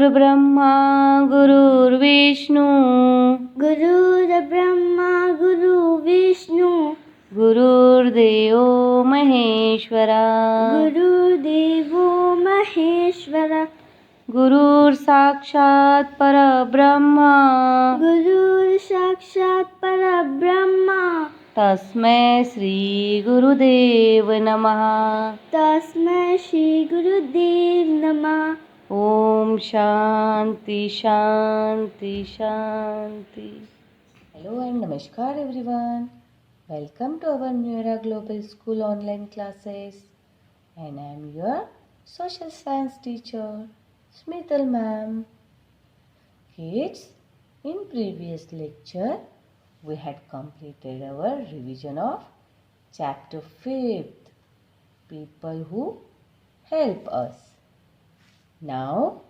गुरुर्ब्रह्मा गुरुर्विष्णू गुरुर्ब्रह्मा गुरुर्विष्णु गुरुर्देवो महेश्वरा गुरुर्देवो महेश्वर गुरुर्साक्षात् परब्रह्मा गुरुर्साक्षात् परब्रह्मा तस्मै श्री गुरुदेव नमः। तस्मै श्री गुरुदेव नमः। ओम शांति शांति शांति। Hello and namaskar everyone. Welcome to our New Era Global School online classes. And I am your social science teacher, Smithal ma'am. Kids, in previous lecture, we had completed our revision of chapter 5th, People Who Help Us. Now,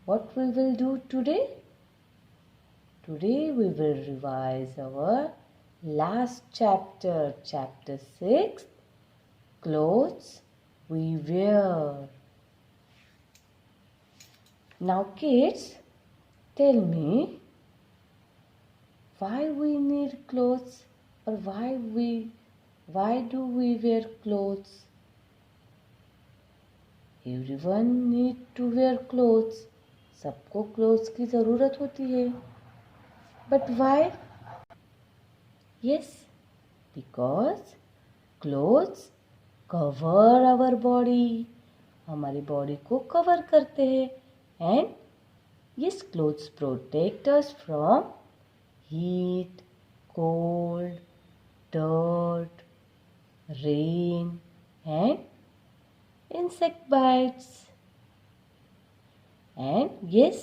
what we will do today? Today we will revise our last chapter, chapter 6, Clothes We Wear. Now kids, tell me, why we need clothes or why do we wear clothes? Everyone need to wear clothes. सबको clothes की ज़रूरत होती है. But why? Yes, because clothes cover our body. हमारी body को cover करते हैं. And yes, clothes protect us from heat, cold, dirt, rain and insect bites. And yes,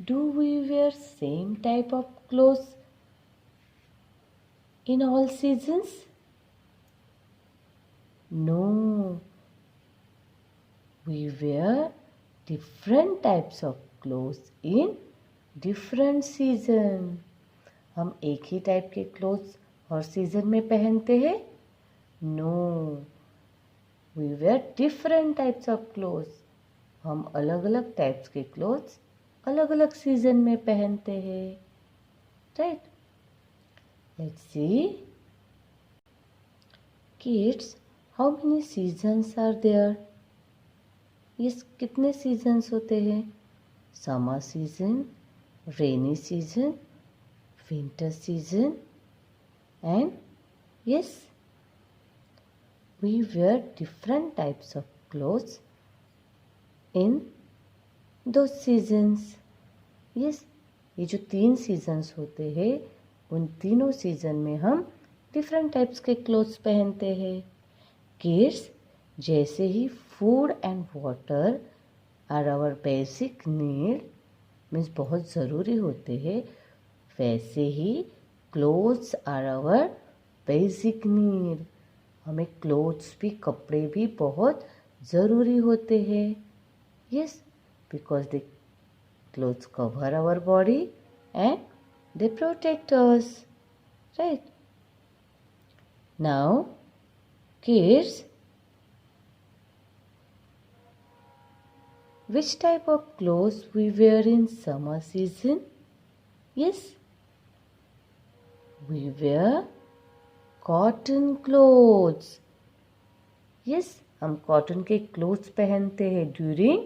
do we wear same type of clothes in all seasons? No, we wear different types of clothes in different season. हम एक ही type के clothes हर season में पहनते हैं? No, we wear different types of clothes. हम अलग अलग types के क्लोथ्स अलग अलग सीजन में पहनते हैं. Right? Let's see. Kids, how many seasons are there? ये कितने सीजन्स होते हैं? Summer season, rainy season, winter season and yes, we wear different types of clothes in those seasons. Yes, ये जो 3 सीजन्स होते हैं उन तीनों सीजन में हम डिफरेंट टाइप्स के क्लोथ्स पहनते हैं. किड्स, जैसे ही food and water are our basic need, means बहुत ज़रूरी होते हैं, वैसे ही clothes are our basic need. हमें क्लोथ्स भी, कपड़े भी बहुत ज़रूरी होते हैं. Yes, because they clothes cover our body and they protect us. Right? Now kids, which type of clothes we wear in summer season? Yes, we wear cotton clothes. Yes, हम cotton के clothes पहनते हैं during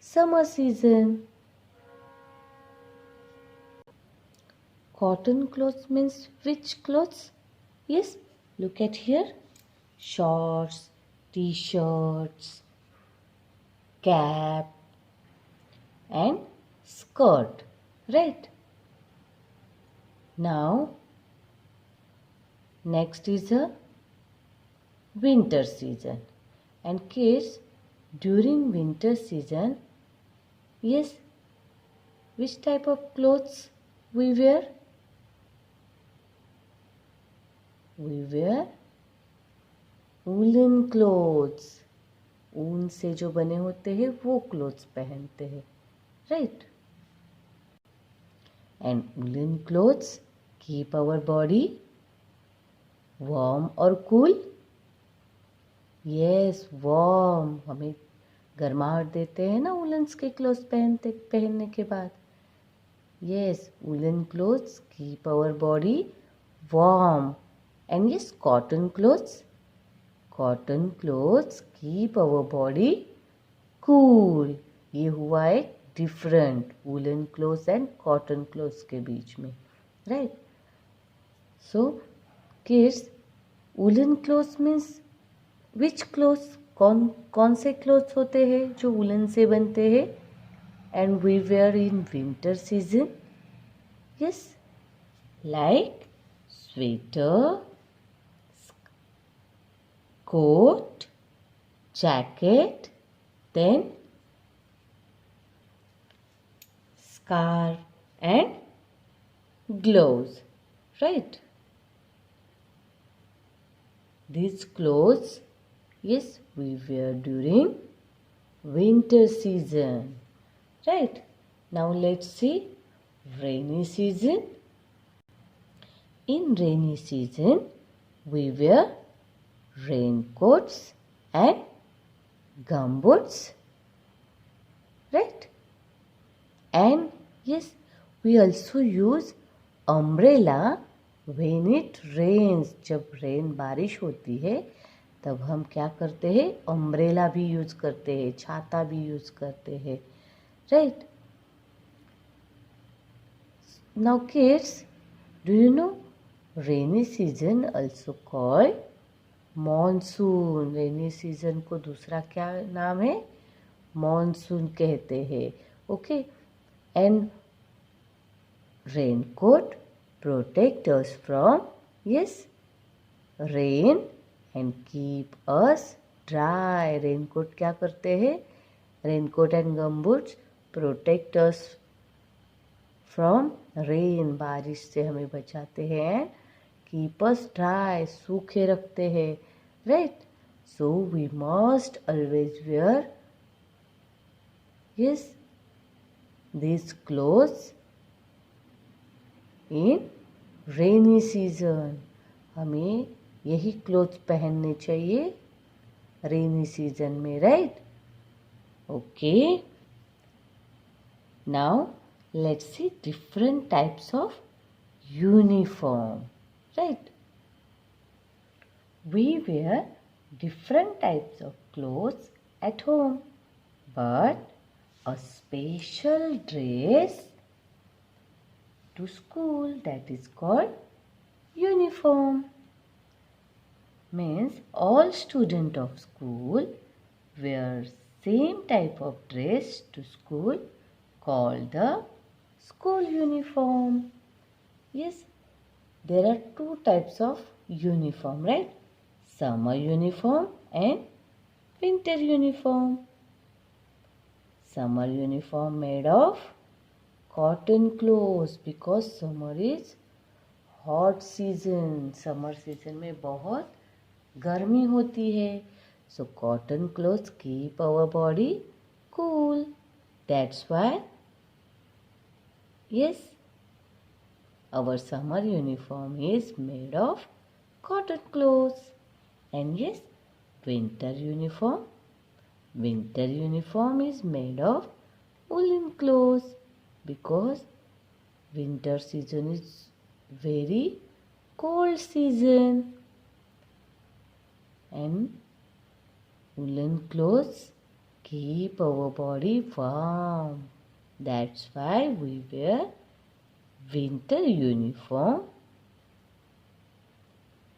summer season. Cotton clothes means which clothes? Yes, look at here. Shorts, T shirts, cap and skirt. Right? Now next is a winter season. And kids, during winter season, yes, which type of clothes we wear? We wear woolen clothes. ऊन से जो बने होते हैं वो clothes पहनते हैं. Right? And woolen clothes keep our body warm or cool? Yes, warm, हमें गर्माहट देते हैं ना वुलन्स के क्लोथ्स पहनने के बाद। Yes, woollen clothes keep our body warm. And yes, cotton clothes keep our body cool. ये हुआ एक different woollen clothes and cotton clothes के बीच में, right. So kids, woollen clothes means which clothes, कौन कौन से क्लोथ्स होते हैं जो वुलन से बनते हैं and we wear in winter season. Yes, like sweater, coat, jacket, then scarf and gloves, right? These clothes, yes, we wear during winter season, right? Now let's see rainy season. In rainy season, we wear raincoats and gumboots, right? And yes, we also use umbrella when it rains. जब rain बारिश होती है तब हम क्या करते हैं, umbrella भी यूज करते हैं, छाता भी यूज करते हैं, right. Now kids, do you know rainy season also called monsoon. Rainy season को दूसरा क्या नाम है, मॉनसून कहते हैं, okay. And raincoat protect us from yes rain and keep us dry. Raincoat क्या करते हैं, raincoat and gumboots protect us from rain, बारिश से हमें बचाते हैं, कीप अस ड्राई, सूखे रखते हैं, right. So we must always wear yes these clothes in rainy season। हमें यही क्लोथ्स पहनने चाहिए रेनी सीजन में, right. Okay, now let's see different types of uniform, right? We wear different types of clothes at home, but a special dress to school, that is called uniform. Means all students of school wear same type of dress to school, called the school uniform. Yes, there are two types of uniform, right? Summer uniform and winter uniform. Summer uniform made of cotton clothes because summer is hot season. Summer season में बहुत गर्मी होती है. So cotton clothes keep our body cool. That's why, yes, our summer uniform is made of cotton clothes. And yes, winter uniform is made of woolen clothes because winter season is very cold season and woolen clothes keep our body warm. That's why we wear winter uniform.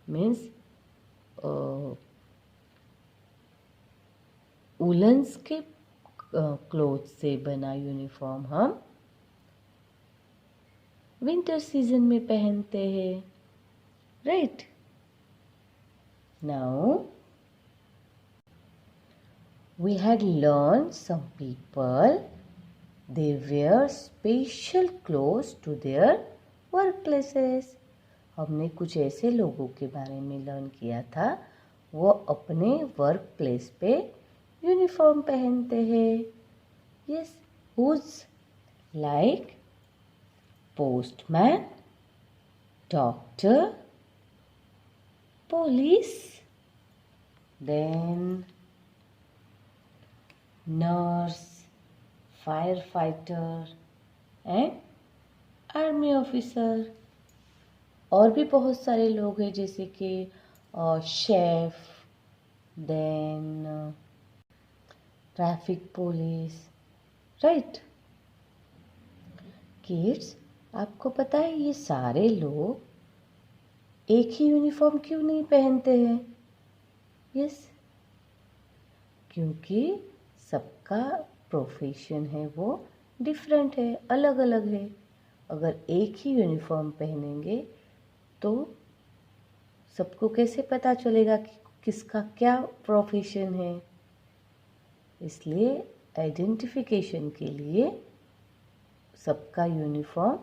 Means woollens के cloth से बना uniform हम winter season में पहनते हैं, right. Now we had learn some people they wear special clothes to their work places. हमने कुछ ऐसे लोगों के बारे में लर्न किया था, वो अपने वर्क प्लेस पे यूनिफॉर्म पहनते हैं। Yes, whose like postman, doctor, police, then nurse, firefighter and army officer. और भी बहुत सारे लोग हैं जैसे कि chef, then traffic police, right. Kids, आपको पता है ये सारे लोग एक ही यूनिफॉर्म क्यों नहीं पहनते हैं? यस, क्योंकि सबका प्रोफेशन है वो डिफरेंट है, अलग अलग है. अगर एक ही यूनिफॉर्म पहनेंगे तो सबको कैसे पता चलेगा कि किसका क्या प्रोफेशन है? इसलिए आइडेंटिफिकेशन के लिए सबका यूनिफॉर्म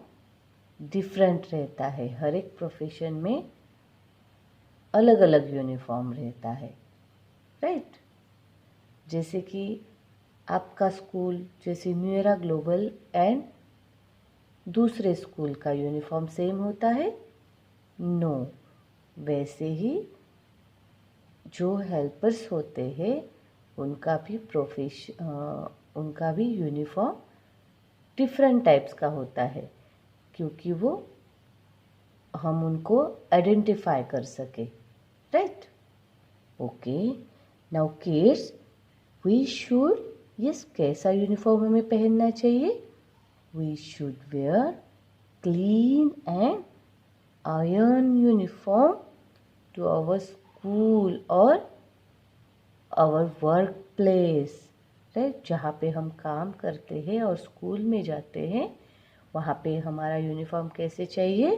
डिफरेंट रहता है. हर एक प्रोफेशन में अलग अलग यूनिफॉर्म रहता है, राइट. जैसे कि आपका स्कूल, जैसे न्यू एरा ग्लोबल एंड दूसरे स्कूल का यूनिफॉर्म सेम होता है? नो. वैसे ही जो हेल्पर्स होते हैं उनका भी यूनिफॉर्म डिफरेंट टाइप्स का होता है, क्योंकि वो हम उनको आइडेंटिफाई कर सके, right. Okay, now kids, we should, yes, कैसा यूनिफॉर्म हमें पहनना चाहिए? We should wear clean and iron uniform to our school or our workplace, right. जहाँ पे हम काम करते हैं और स्कूल में जाते हैं वहाँ पे हमारा यूनिफॉर्म कैसे चाहिए?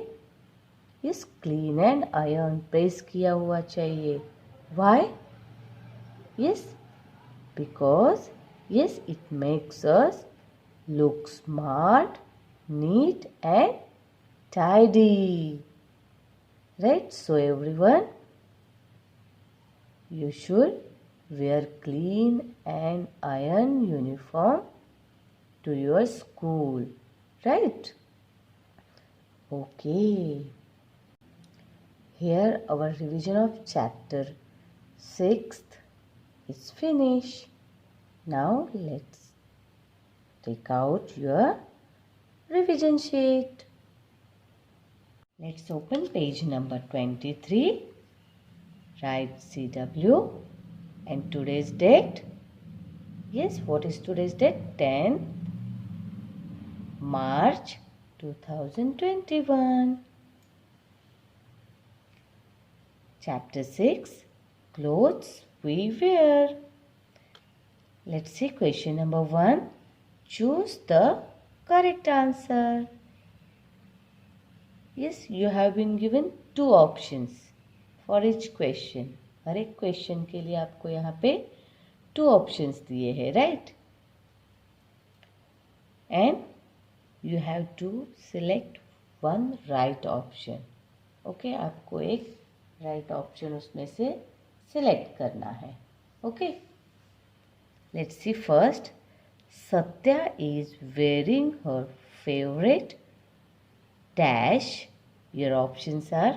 Yes, clean and iron, press किया हुआ चाहिए. Why? Yes, because yes it makes us look smart, neat and tidy, right. So everyone, you should wear clean and iron uniform to your school, right. Okay, here our revision of chapter 6th is finished. Now let's take out your revision sheet. Let's open page number 23. Write CW and today's date. Yes, what is today's date? 10 March 2021. Chapter 6, Clothes We Wear. Let's see question number 1. Choose the correct answer. Yes, you have been given 2 options for each question. हर एक question के लिए आपको यहाँ पे 2 options दिए हैं, right? And you have to select one right option. Okay, आपको एक right option उसमें से select करना है. Okay, let's see first. Satya is wearing her favorite dash. Your options are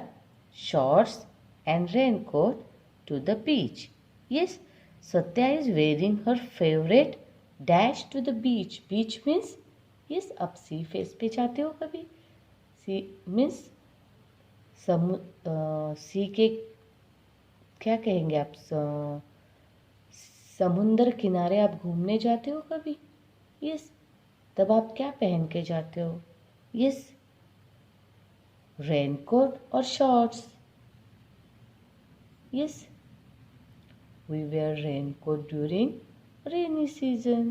shorts and raincoat to the beach. Yes, Satya is wearing her favorite dash to the beach. Beach means, yes, आप सी face पे जाते हो कभी? C means सी के क्या कहेंगे आप? समुंदर किनारे आप घूमने जाते हो कभी? यस, तब आप क्या पहन के जाते हो? यस, रेनकोट और shorts. Yes, we wear raincoat during rainy season.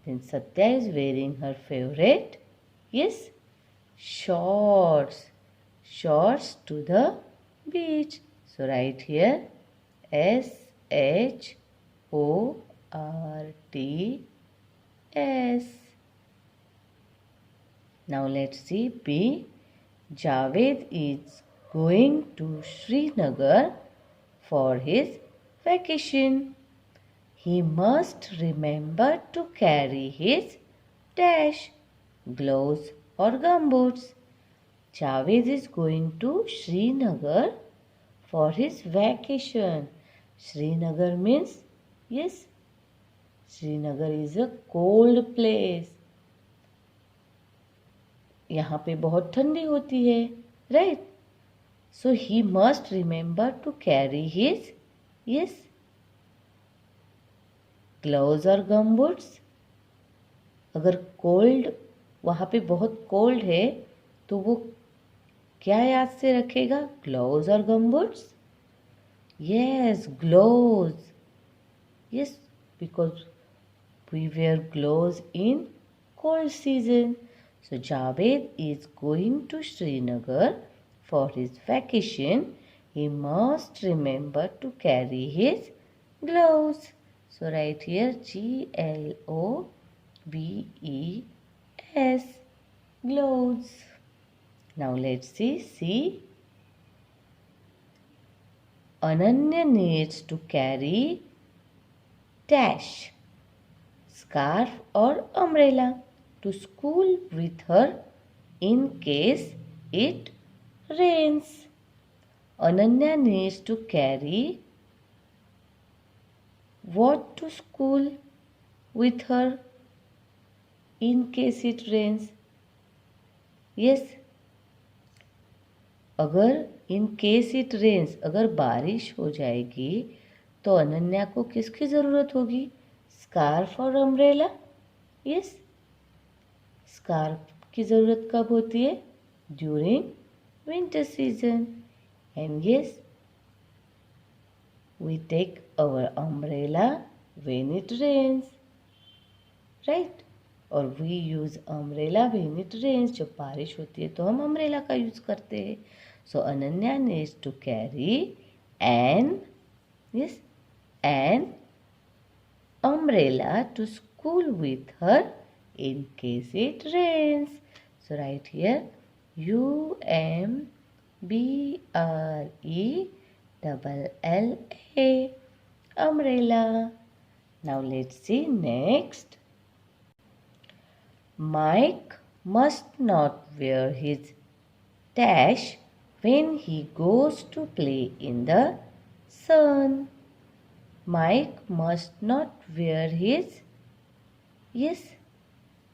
Then Satya is wearing her favourite, yes, shorts. Shorts to the beach. So right here SHORTS. Now let's see B. Javed is going to Srinagar for his vacation. He must remember to carry his dash, gloves or gumboots. Javed is going to Srinagar for his vacation. Srinagar means, yes, Srinagar is a cold place. यहाँ पे बहुत ठंडी होती है, right? So he must remember to carry his, yes, gloves or gumboots. अगर cold, वहाँ पे बहुत कोल्ड है तो वो क्या याद से रखेगा? ग्लोव्स और gumboots? Yes, gloves. Yes, because we wear gloves in cold season. So Javed is going to Srinagar for his vacation. He must remember to carry his gloves. So write here GLOVES, gloves. Now let's see. Ananya needs to carry dash, scarf or umbrella to school with her in case it rains. Ananya needs to carry what to school with her in case it rains? Yes, अगर in case it rains, अगर बारिश हो जाएगी तो अनन्या को किसकी ज़रूरत होगी? स्कार्फ और अम्ब्रेला. यस, स्कार्फ की ज़रूरत कब होती है? During winter season. And yes, we take our umbrella when it rains, right? और we use umbrella when it rains. जब बारिश होती है तो हम अम्ब्रेला का यूज़ करते हैं. So Ananya needs to carry an umbrella to school with her in case it rains. So write here UMBRELLA, umbrella. Now let's see next. Mike must not wear his dash when he goes to play in the sun. Mike must not wear his, yes,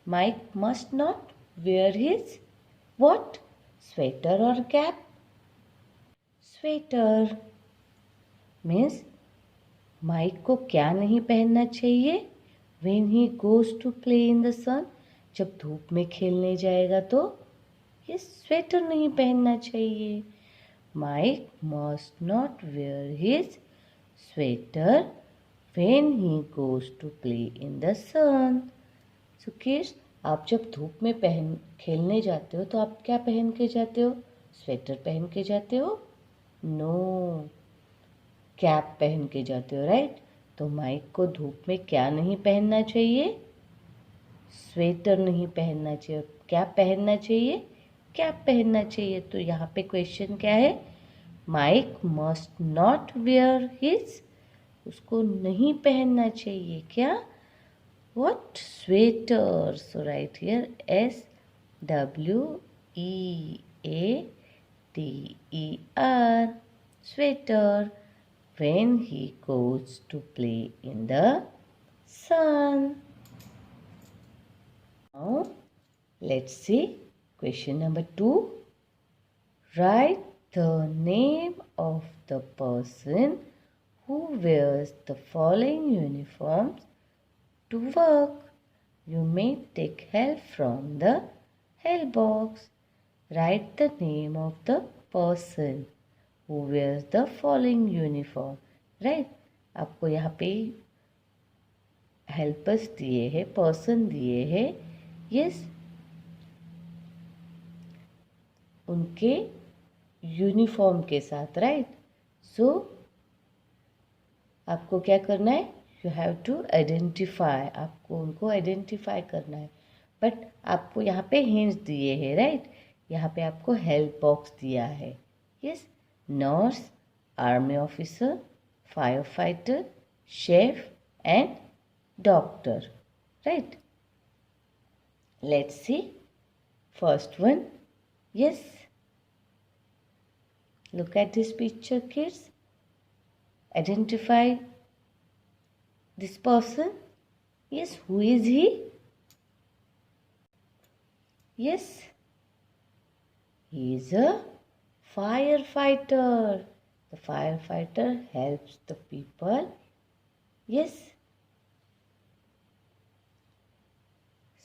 Mike must not wear his what? Sweater or cap? Sweater means Mike को क्या नहीं पहनना चाहिए? When he goes to play in the sun, जब धूप में खेलने जाएगा तो ये स्वेटर नहीं पहनना चाहिए. Mike must not wear his sweater when he goes to play in the sun. So kids, आप जब धूप में खेलने जाते हो तो आप क्या पहन के जाते हो? स्वेटर पहन के जाते हो? नो, कैप पहन के जाते हो, राइट? तो माइक को धूप में क्या नहीं पहनना चाहिए? स्वेटर नहीं पहनना चाहिए. क्या पहनना चाहिए? कैप पहनना चाहिए. तो यहाँ पे क्वेश्चन क्या है? Mike must not wear his, उसको नहीं पहनना चाहिए क्या? What? Sweater. So right here SWEATER, sweater, when he goes to play in the sun. Now let's see question number 2. Write the name of the person who wears the following uniforms to work. You may take help from the help box. Write the name of the person who wears the following uniform. Right? आपको यहाँ पे helpers दिए हैं, person दिए हैं. Yes, उनके uniform के साथ, राइट? सो आपको क्या करना है? You have to identify. आपको उनको आइडेंटिफाई करना है. बट आपको यहाँ पे हिंट्स दिए हैं, राइट? यहाँ पे आपको हेल्प बॉक्स दिया है. Yes, nurse, army officer, fire fighter, chef and doctor, right? Let's C first one. Yes, look at this picture, kids. Identify this person. Yes, who is he? Yes, he is a firefighter. The firefighter helps the people. Yes.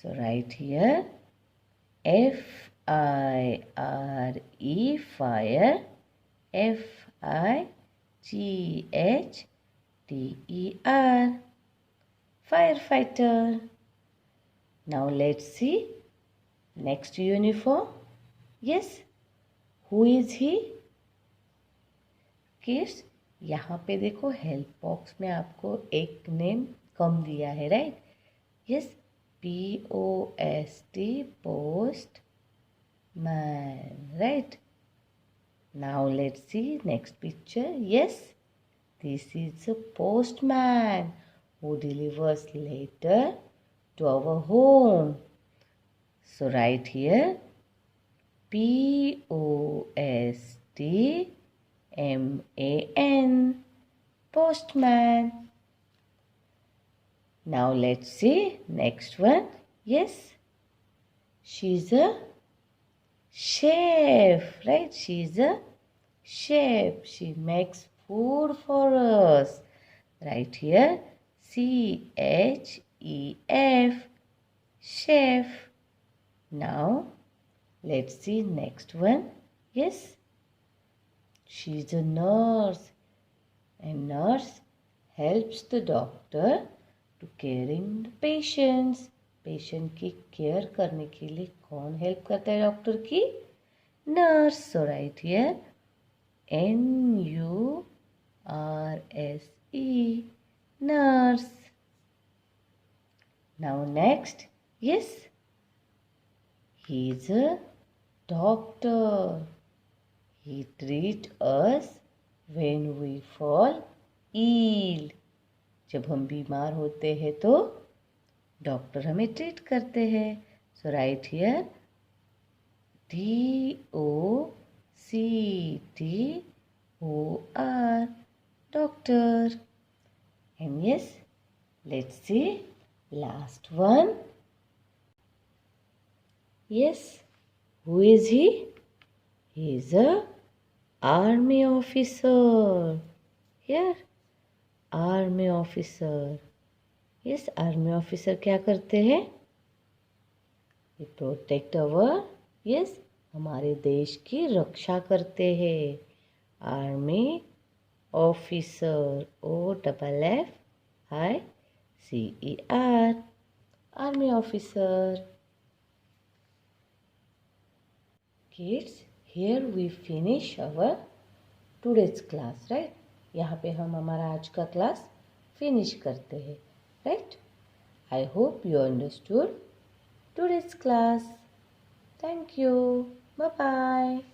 So write here F-I-R-E, fire, F-I-G-H-T-E-R, firefighter. Now let's see next uniform. Yes, who is he? Kids, यहाँ पे देखो help box में आपको एक name come दिया है, right? Yes, POST, post man, right? Now let's see next picture. Yes, this is a postman who delivers letter to our home. So write here POSTMAN, postman. Now let's see next one. Yes, she's a chef, right? She's a chef. She makes food for us. Right here, CHEF, chef. Now let's see next one. Yes, she's a nurse. And nurse helps the doctor to caring the patients. Patient की care करने के लिए कौन help करता है doctor की? Nurse. So right here NURSE, nurse. Now next, yes, he is a doctor. He treats us when we fall ill. जब हम बीमार होते हैं तो डॉक्टर हमें ट्रीट करते हैं. So right here DOCTOR, doctor. And yes, let's see last one. Yes, who is he? He is a army officer. Here, army officer. Yes, army officer क्या करते हैं? ये प्रोटेक्ट अवर, यस, हमारे देश की रक्षा करते हैं. Army officer, OFFICER, army officer. Kids, here we finish our today's class, right? यहाँ पे हम हमारा आज का क्लास फिनिश करते हैं, right? I hope you understood today's class. Thank you. Bye-bye.